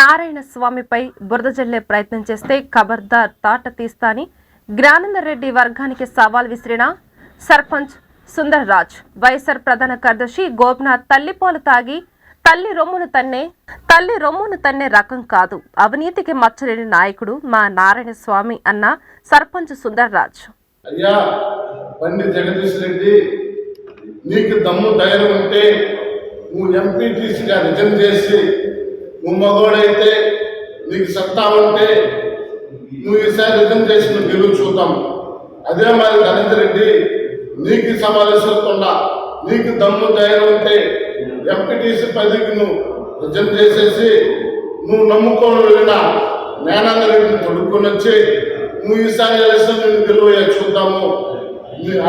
నారాయణ స్వామిపై బురద జల్లే ప్రయత్నం చేస్తే ఖబర్దార్ తాట తీస్తాని జ్ఞానేందర్ రెడ్డి వర్గానికి సవాల్ విసిరిన సర్పంచ్ సుందర్ రాజ్. వైఎస్ఆర్ ప్రధాన కార్యదర్శి గోపినాథ్ తల్లిపోలు తాగి తల్లి రొమ్మును తన్నే రకం కాదు. అవినీతికి మచ్చలేని నాయకుడు మా నారాయణ స్వామి అన్న సర్పంచ్ సుందర్ రాజ్. అయ్యా పండిత్ జగదీష్ రెడ్డి, నీకు దమ్ము ధైర్యం ఉంటే నువ్వు ఎంపీటీసీగా రిజైన్ చేసి, నువ్వు మగోడైతే నీకు సత్తా ఉంటే నువ్వు ఈసారి రిజైన్ చేసి నువ్వు గెలుపు చూద్దాం. అదే మరి ధనేందర్ రెడ్డి, నీకు సమావేశంగా నీకు దమ్ము ధైర్యం ఉంటే ఎంపీటీసీ పదవికి నువ్వు రిజైన్ చేసేసి నువ్వు నమ్ముకొని వెళ్ళిన జ్ఞానేందర్ రెడ్డిని తొడుక్కొని వచ్చి నువ్వు ఈసారి ఎలక్షన్ నేను గెలువయ్యా చూద్దాము.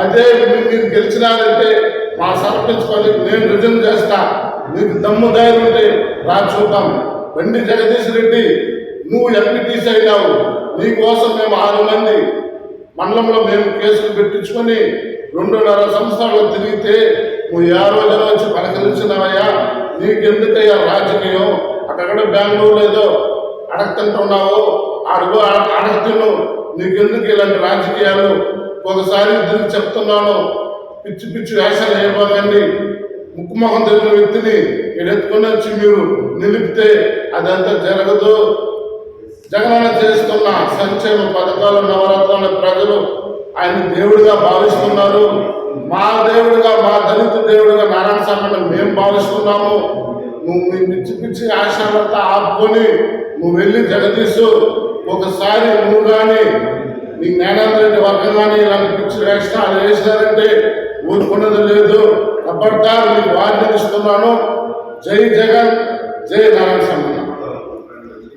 అదే మీరు గెలిచినారంటే మా సర్పంచ్ పదవికి నేను రిజైన్ చేస్తా, నీకు దమ్ము ధైర్యం ఉంటే రా చూద్దాం. పండిత్ జగదీష్ రెడ్డి, నువ్వు ఎంపీటీసీ అయినావు, నీకోసం మేము 6 మంది మండలంలో మేము కేసులు పెట్టించుకొని 2.5 సంవత్సరాలు తిరిగితే నువ్వు ఏ రోజున వచ్చి పలకరించినావయ్యా. నీకెందుకయ్యా రాజకీయం? అక్కడ బెంగళూరులో ఏదో అడగతుంటున్నావు, అడుగు అడగతును, నీకెందుకు ఇలాంటి రాజకీయాలు? ఒకసారి తిరిగి చెప్తున్నాను, పిచ్చి పిచ్చి వేషాలు వేయబోకండి. ముక్కుమొహం తెలిసిన వ్యక్తిని ఎడెత్తుకొని వచ్చి మీరు నిలిపితే అదంతా జరగదు. జగనన్న చేస్తున్న సంక్షేమ పథకాలు, నవరత్నాల ప్రజలు ఆయన దేవుడిగా భావిస్తున్నారు. మా దేవుడిగా, మా దళిత దేవుడిగా నారాయణ స్వామిని మేము భావిస్తున్నాము. నువ్వు నీ పిచ్చి పిచ్చి ఆశలంతా ఆపుకొని నువ్వు వెళ్ళి జగదీశు, ఒకసారి నువ్వు కానీ నీ జ్ఞానేందర్ రెడ్డి వర్గం కానీ ఇలాంటి పిచ్చి వేషాలు వేసినారంటే ఊరుకున్నది లేదు. ఖబర్దార్ నీకు వార్నింగ్ ఇస్తున్నాను. జై జగన్, జై నారాయణ స్వామి.